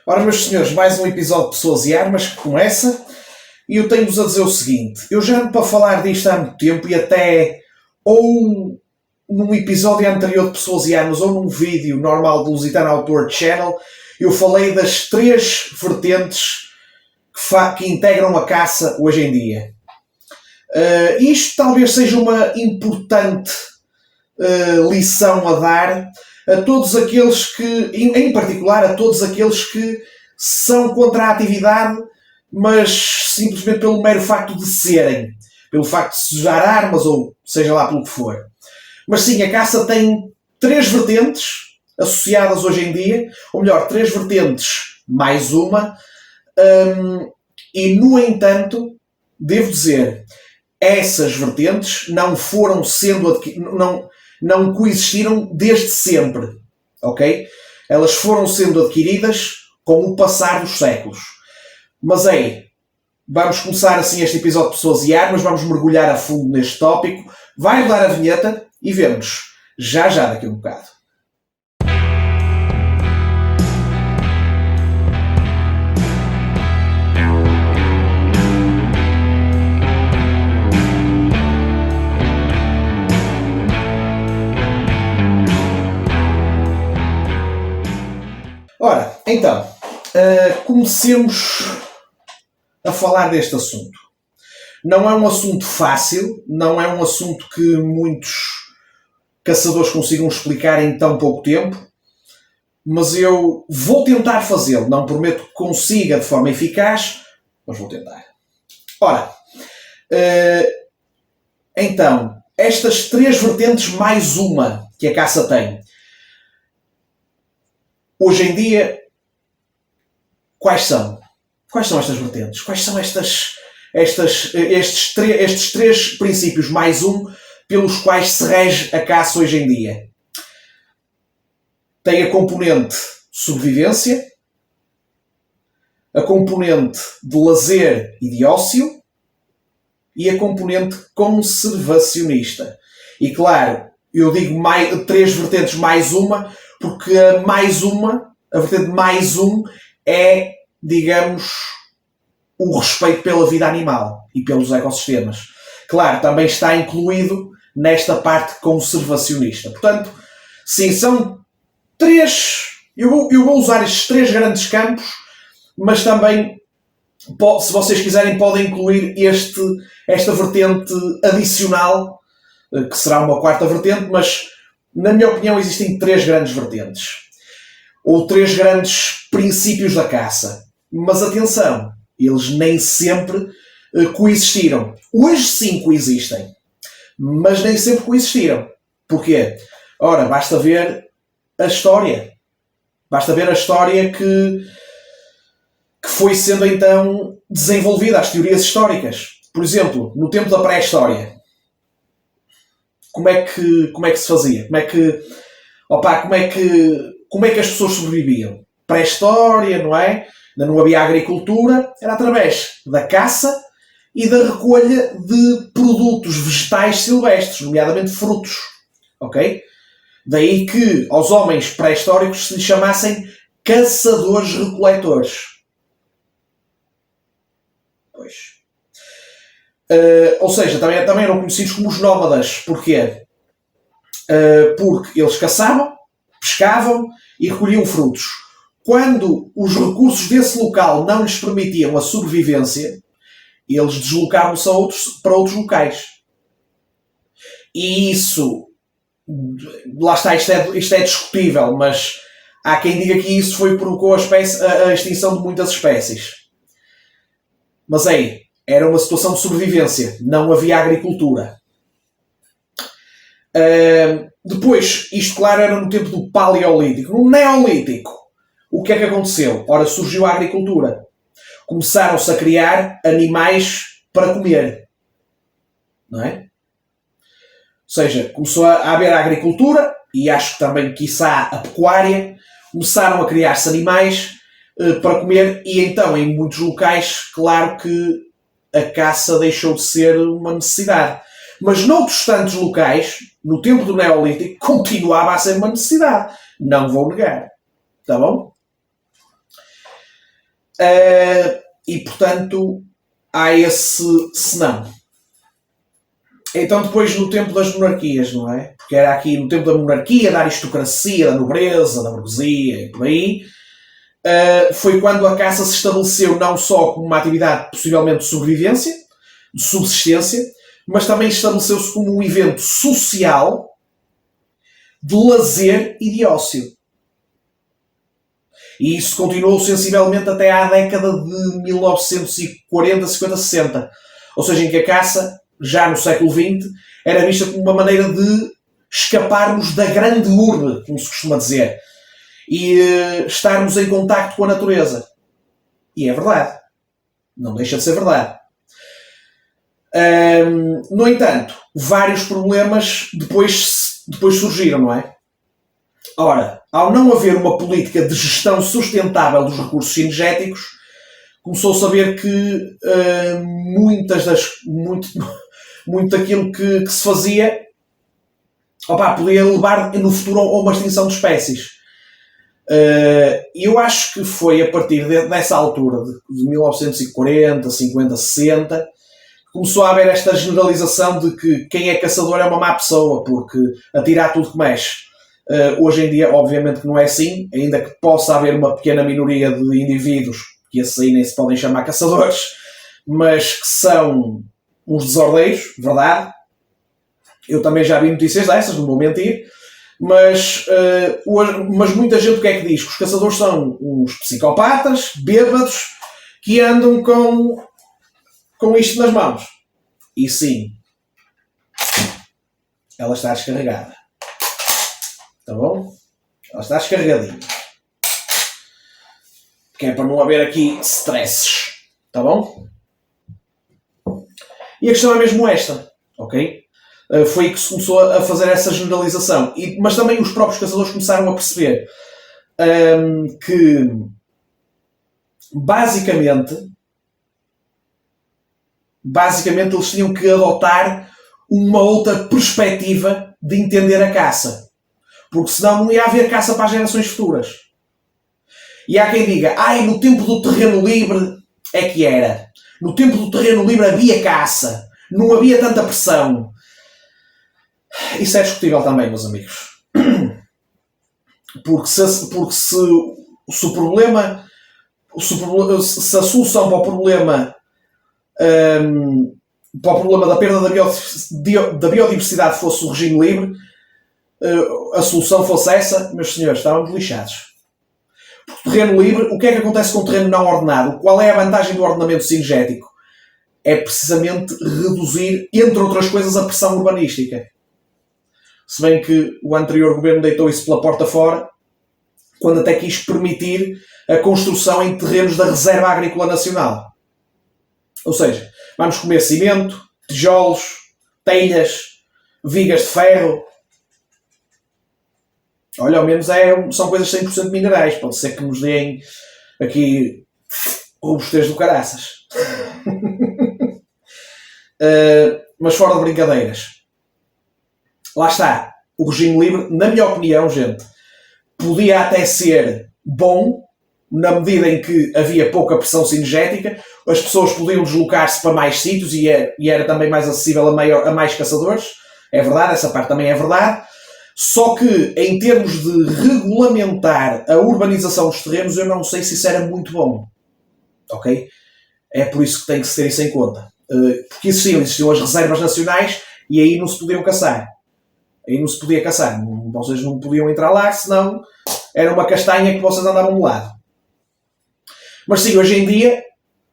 Ora, meus senhores, mais um episódio de Pessoas e Armas que começa e eu tenho-vos a dizer o seguinte: eu já ando para falar disto há muito tempo e até ou num episódio anterior de Pessoas e Armas ou num vídeo normal do Lusitano Outdoor Channel eu falei das três vertentes que integram a caça hoje em dia. Isto talvez seja uma importante lição a dar a todos aqueles que, em particular a todos aqueles que são contra a atividade, mas simplesmente pelo mero facto de serem, pelo facto de se usar armas ou seja lá pelo que for. Mas sim, a caça tem três vertentes associadas hoje em dia, ou melhor, três vertentes mais uma, e no entanto, devo dizer, essas vertentes não foram sendo não coexistiram desde sempre, ok? Elas foram sendo adquiridas com o passar dos séculos. Mas vamos começar assim este episódio de Pessoas e Armas, vamos mergulhar a fundo neste tópico, vai rodar a vinheta e vemos já daqui a um bocado. Ora, então, comecemos a falar deste assunto. Não é um assunto fácil, não é um assunto que muitos caçadores consigam explicar em tão pouco tempo, mas eu vou tentar fazê-lo. Não prometo que consiga de forma eficaz, mas vou tentar. Ora, então, estas três vertentes mais uma que a caça tem. Hoje em dia, quais são? Quais são estas vertentes? Quais são estes três princípios mais um pelos quais se rege a caça hoje em dia? Tem a componente sobrevivência, a componente de lazer e de ócio e a componente conservacionista. E claro, eu digo três vertentes mais uma, porque a vertente mais um é, digamos, o respeito pela vida animal e pelos ecossistemas. Claro, também está incluído nesta parte conservacionista. Portanto, sim, são três. Eu vou usar estes três grandes campos, mas também, se vocês quiserem, podem incluir esta vertente adicional, que será uma quarta vertente, mas na minha opinião existem três grandes vertentes. Ou três grandes princípios da caça. Mas atenção, eles nem sempre coexistiram. Hoje sim coexistem, mas nem sempre coexistiram. Porquê? Ora, basta ver a história. Basta ver a história que foi sendo então desenvolvida, as teorias históricas. Por exemplo, no tempo da pré-história, como é que se fazia? Como é que as pessoas sobreviviam? Pré-história, não é? Ainda não havia agricultura, era através da caça e da recolha de produtos vegetais silvestres, nomeadamente frutos. Ok? Daí que aos homens pré-históricos se lhes chamassem caçadores-recoletores. Pois. Ou seja, também eram conhecidos como os nómadas. Porquê? Porque eles caçavam, pescavam e recolhiam frutos. Quando os recursos desse local não lhes permitiam a sobrevivência, eles deslocavam-se para outros locais. E isso, lá está, isto é discutível, mas há quem diga que isso provocou a extinção de muitas espécies. Mas era uma situação de sobrevivência, não havia agricultura. Depois, isto claro era no tempo do Paleolítico. No Neolítico, o que é que aconteceu? Ora, surgiu a agricultura. Começaram-se a criar animais para comer. Não é? Ou seja, começou a haver a agricultura e acho que também, quiçá, a pecuária. Começaram a criar-se animais para comer e então, em muitos locais, claro que a caça deixou de ser uma necessidade. Mas noutros tantos locais, no tempo do Neolítico, continuava a ser uma necessidade. Não vou negar. Tá bom? E, portanto, há esse senão. Então, depois, no tempo das monarquias, não é? Porque era aqui no tempo da monarquia, da aristocracia, da nobreza, da burguesia e por aí, foi quando a caça se estabeleceu não só como uma atividade possivelmente de sobrevivência, de subsistência, mas também estabeleceu-se como um evento social de lazer e de ócio. E isso continuou sensivelmente até à década de 1940, 50, 60. Ou seja, em que a caça, já no século XX, era vista como uma maneira de escaparmos da grande urbe, como se costuma dizer, e estarmos em contacto com a natureza. E é verdade. Não deixa de ser verdade. No entanto, vários problemas depois surgiram, não é? Ora, ao não haver uma política de gestão sustentável dos recursos cinegéticos, começou-se a ver que muito daquilo que se fazia podia levar no futuro a uma extinção de espécies. Eu acho que foi a partir dessa altura, de 1940, 50, 60, começou a haver esta generalização de que quem é caçador é uma má pessoa, porque atira tudo que mexe. Hoje em dia, obviamente que não é assim, ainda que possa haver uma pequena minoria de indivíduos, que esses aí nem se podem chamar caçadores, mas que são uns desordeiros, verdade. Eu também já vi notícias dessas, não vou mentir, mas muita gente o que é que diz? Que os caçadores são uns psicopatas, bêbados, que andam com isto nas mãos. E sim, ela está descarregada. Tá bom? Ela está descarregadinha. Que é para não haver aqui stresses. Tá bom? E a questão é mesmo esta. Ok? Foi aí que se começou a fazer essa generalização. Mas também os próprios caçadores começaram a perceber que basicamente eles tinham que adotar uma outra perspectiva de entender a caça. Porque senão não ia haver caça para as gerações futuras. E há quem diga, no tempo do terreno livre é que era. No tempo do terreno livre havia caça. Não havia tanta pressão. Isso é discutível também, meus amigos. Porque se a solução para o problema da perda da biodiversidade fosse o regime livre, a solução fosse essa, meus senhores, estávamos lixados. Porque terreno livre, o que é que acontece com o terreno não ordenado? Qual é a vantagem do ordenamento cinegético? É precisamente reduzir, entre outras coisas, a pressão urbanística. Se bem que o anterior governo deitou isso pela porta fora, quando até quis permitir a construção em terrenos da Reserva Agrícola Nacional. Ou seja, vamos comer cimento, tijolos, telhas, vigas de ferro. Olha, ao menos são coisas 100% minerais. Pode ser que nos deem aqui robustez do caraças. Mas fora de brincadeiras. Lá está. O regime livre, na minha opinião, gente, podia até ser bom, na medida em que havia pouca pressão cinegética, as pessoas podiam deslocar-se para mais sítios e era também mais acessível a mais caçadores. É verdade, essa parte também é verdade. Só que, em termos de regulamentar a urbanização dos terrenos, eu não sei se isso era muito bom. Ok? É por isso que tem que se ter isso em conta. Porque existiam as reservas nacionais e aí não se podiam caçar. Aí não se podia caçar. Vocês não podiam entrar lá, senão era uma castanha que vocês andavam de lado. Mas sim, hoje em dia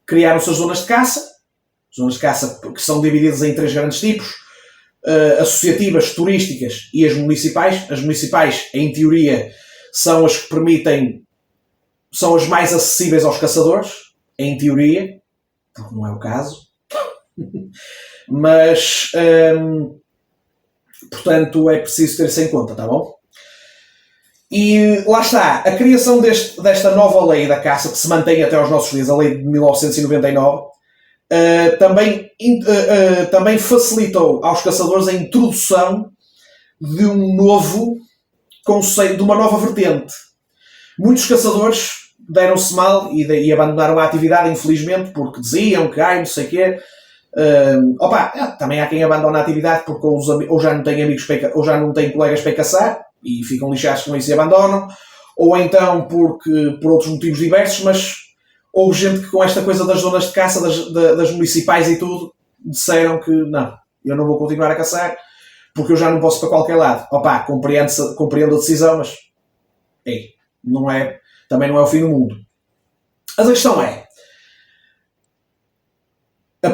criaram-se as zonas de caça. Zonas de caça que são divididas em 3 grandes tipos. Associativas, turísticas e as municipais. As municipais, em teoria, são as que permitem, são as mais acessíveis aos caçadores, em teoria, porque não é o caso. Mas, portanto, é preciso ter isso em conta, tá bom? E lá está, a criação desta nova lei da caça, que se mantém até aos nossos dias, a lei de 1999, também facilitou aos caçadores a introdução de um novo conceito, de uma nova vertente. Muitos caçadores deram-se mal e abandonaram a atividade, infelizmente, porque diziam que, não sei o quê. Também há quem abandona a atividade porque ou já não tem amigos ou já não tem colegas para caçar e ficam lixados com isso e abandonam, ou então por outros motivos diversos, mas houve gente que com esta coisa das zonas de caça, das municipais e tudo, disseram que não, eu não vou continuar a caçar porque eu já não posso para qualquer lado. Compreendo a decisão, mas também não é o fim do mundo. Mas a questão é,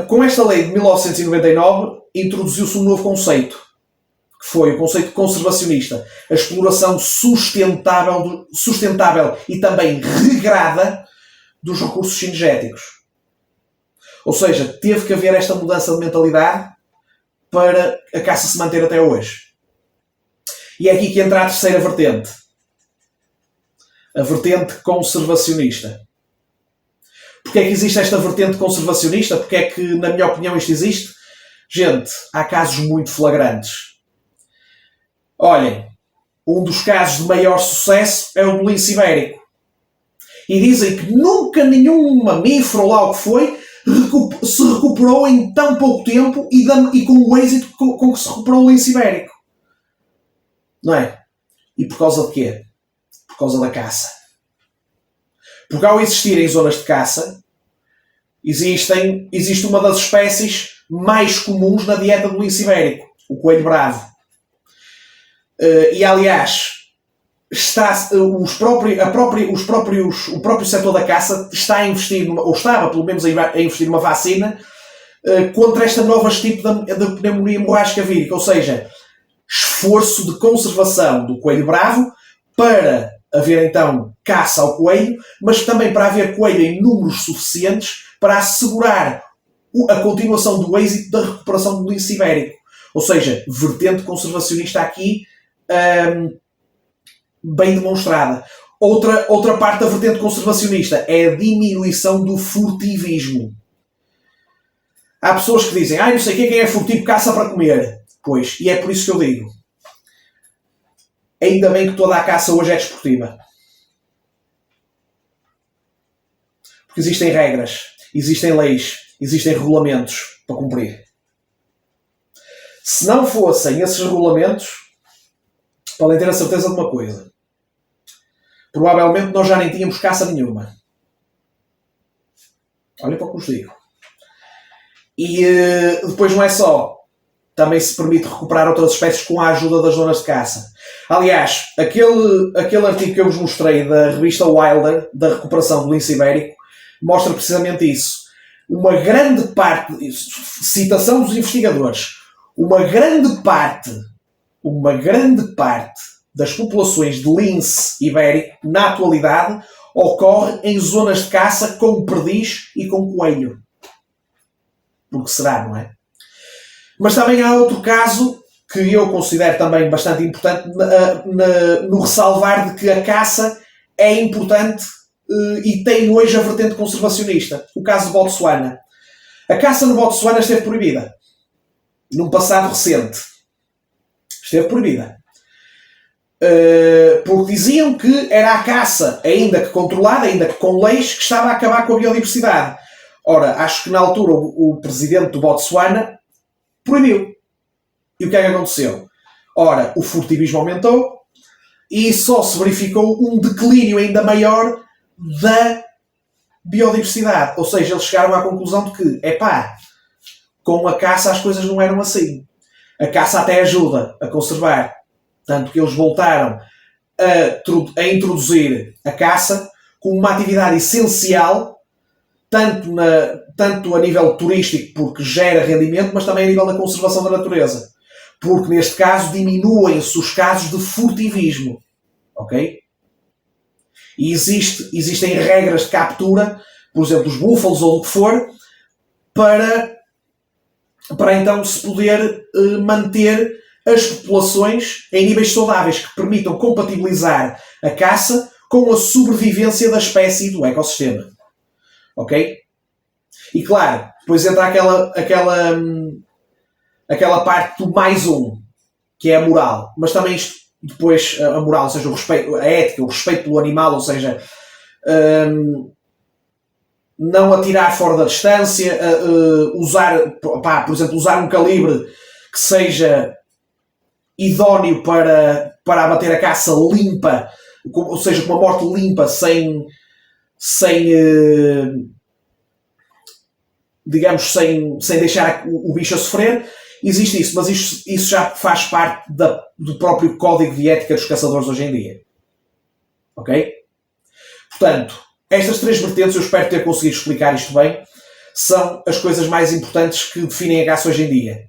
com esta lei de 1999 introduziu-se um novo conceito, que foi o conceito conservacionista, a exploração sustentável e também regrada dos recursos cinegéticos. Ou seja, teve que haver esta mudança de mentalidade para a caça se manter até hoje. E é aqui que entra a terceira vertente. A vertente conservacionista. Porquê é que existe esta vertente conservacionista? Porque é que, na minha opinião, isto existe? Gente, há casos muito flagrantes. Olhem, um dos casos de maior sucesso é o do lince ibérico. E dizem que nunca nenhum mamífero, lá o que foi, se recuperou em tão pouco tempo e com o êxito com que se recuperou o lince ibérico. Não é? E por causa de quê? Por causa da caça. Porque ao existirem zonas de caça, existe uma das espécies mais comuns na dieta do lince ibérico, o coelho bravo. E aliás, o próprio setor da caça está a investir, ou estava pelo menos a investir numa vacina contra esta nova tipo de pneumonia hemorrágica vírica, ou seja, esforço de conservação do coelho bravo para haver então caça ao coelho, mas também para haver coelho em números suficientes para assegurar a continuação do êxito da recuperação do lince ibérico. Ou seja, vertente conservacionista aqui bem demonstrada. Outra parte da vertente conservacionista é a diminuição do furtivismo. Há pessoas que dizem, não sei quem é furtivo, caça para comer. Pois, e é por isso que eu digo, ainda bem que toda a caça hoje é desportiva. Porque existem regras, existem leis, existem regulamentos para cumprir. Se não fossem esses regulamentos, podem ter a certeza de uma coisa. Provavelmente nós já nem tínhamos caça nenhuma. Olha para o que vos digo. E depois não é só. Também se permite recuperar outras espécies com a ajuda das zonas de caça. Aliás, aquele artigo que eu vos mostrei da revista Wilder, da recuperação do lince ibérico, mostra precisamente isso. Uma grande parte, citação dos investigadores, uma grande parte das populações de lince ibérico, na atualidade, ocorre em zonas de caça com perdiz e com coelho. Porque será, não é? Mas também há outro caso que eu considero também bastante importante no ressalvar de que a caça é importante e tem hoje a vertente conservacionista. O caso de Botsuana. A caça no Botsuana esteve proibida. Num passado recente. Esteve proibida. Porque diziam que era a caça, ainda que controlada, ainda que com leis, que estava a acabar com a biodiversidade. Ora, acho que na altura o presidente do Botsuana proibiu. E o que é que aconteceu? Ora, o furtivismo aumentou e só se verificou um declínio ainda maior da biodiversidade. Ou seja, eles chegaram à conclusão de que, com a caça as coisas não eram assim. A caça até ajuda a conservar. Tanto que eles voltaram a introduzir a caça como uma atividade essencial tanto a nível turístico, porque gera rendimento, mas também a nível da conservação da natureza. Porque, neste caso, diminuem-se os casos de furtivismo. Ok? E existem regras de captura, por exemplo, dos búfalos ou do que for, para então se poder manter as populações em níveis saudáveis que permitam compatibilizar a caça com a sobrevivência da espécie e do ecossistema. Ok? E claro, depois entra aquela parte do mais que é a moral. Mas também depois a moral, ou seja, o respeito, a ética, o respeito pelo animal, ou seja, não atirar fora da distância, por exemplo, usar um calibre que seja idóneo para abater a caça limpa, ou seja, com uma morte limpa, sem deixar o bicho a sofrer. Existe isso, mas isso já faz parte do próprio código de ética dos caçadores hoje em dia. Ok? Portanto, estas 3 vertentes, eu espero ter conseguido explicar isto bem, são as coisas mais importantes que definem a caça hoje em dia.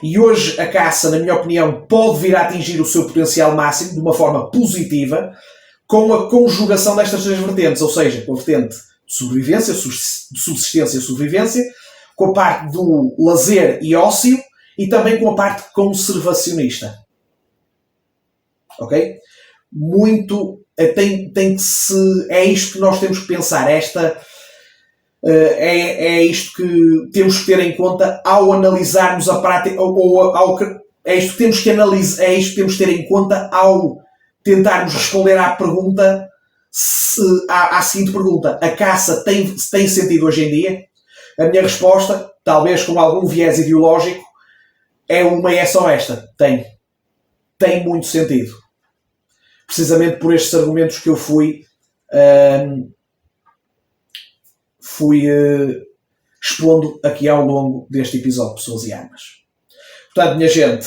E hoje a caça, na minha opinião, pode vir a atingir o seu potencial máximo de uma forma positiva com a conjugação destas 3 vertentes, ou seja, com a vertente de sobrevivência, de subsistência e sobrevivência, com a parte do lazer e ócio e também com a parte conservacionista. Ok? É isto que nós temos que pensar. É isto que temos que ter em conta ao analisarmos a prática, é isto que temos que analisar, é isto que temos que ter em conta ao tentarmos responder à seguinte pergunta: a caça tem sentido hoje em dia? A minha resposta, talvez com algum viés ideológico, é só esta: tem muito sentido. Precisamente por estes argumentos que eu fui expondo aqui ao longo deste episódio de Pessoas e Armas. Portanto, minha gente,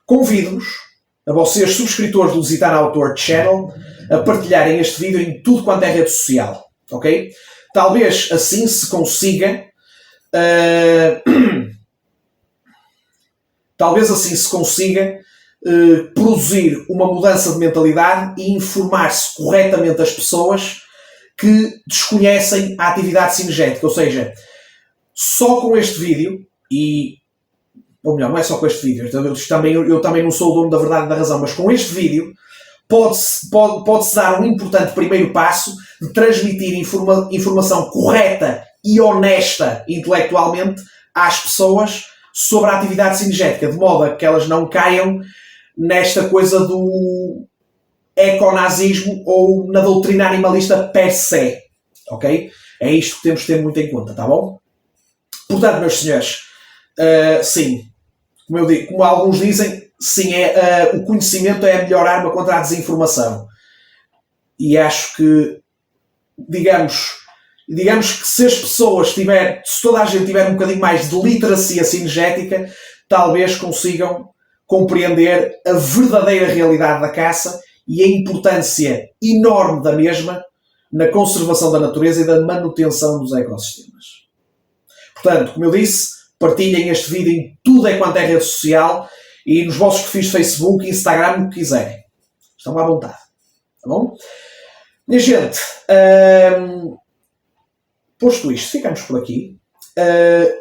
convido-vos, a vocês, subscritores do Lusitano Outdoor Channel, a partilharem este vídeo em tudo quanto é rede social. Ok? Talvez assim se consiga produzir uma mudança de mentalidade e informar-se corretamente as pessoas que desconhecem a atividade cinegética. Ou seja, só com este vídeo, ou melhor, não é só com este vídeo, eu também não sou o dono da verdade e da razão, mas com este vídeo pode-se dar um importante primeiro passo de transmitir informação correta e honesta intelectualmente às pessoas sobre a atividade cinegética, de modo a que elas não caiam nesta coisa do econazismo ou na doutrina animalista per se. Ok? É isto que temos que ter muito em conta, tá bom? Portanto, meus senhores, sim, como alguns dizem, sim, o conhecimento é a melhor arma contra a desinformação. E acho que, digamos que se toda a gente tiver um bocadinho mais de literacia cinegética, talvez consigam compreender a verdadeira realidade da caça e a importância enorme da mesma na conservação da natureza e da manutenção dos ecossistemas. Portanto, como eu disse, partilhem este vídeo em tudo quanto é rede social e nos vossos perfis de Facebook, Instagram, o que quiserem. Estão à vontade. Tá bom? Minha gente, posto isto, ficamos por aqui.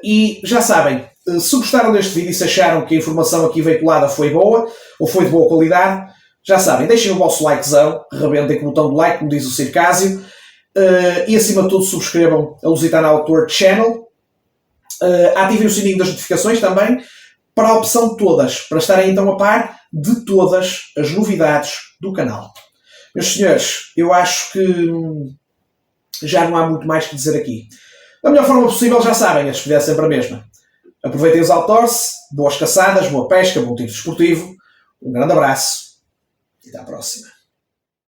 E já sabem, se gostaram deste vídeo e se acharam que a informação aqui veiculada foi boa ou foi de boa qualidade, já sabem, deixem o vosso likezão, rebentem com o botão de like, como diz o Circásio, e acima de tudo subscrevam a Lusitano Outdoor Channel, ativem o sininho das notificações também, para a opção de todas, para estarem então a par de todas as novidades do canal. Meus senhores, eu acho que já não há muito mais que dizer aqui. Da melhor forma possível, já sabem, a despedida é sempre a mesma. Aproveitem os outdoors, boas caçadas, boa pesca, bom tiro desportivo. Um grande abraço e até à próxima.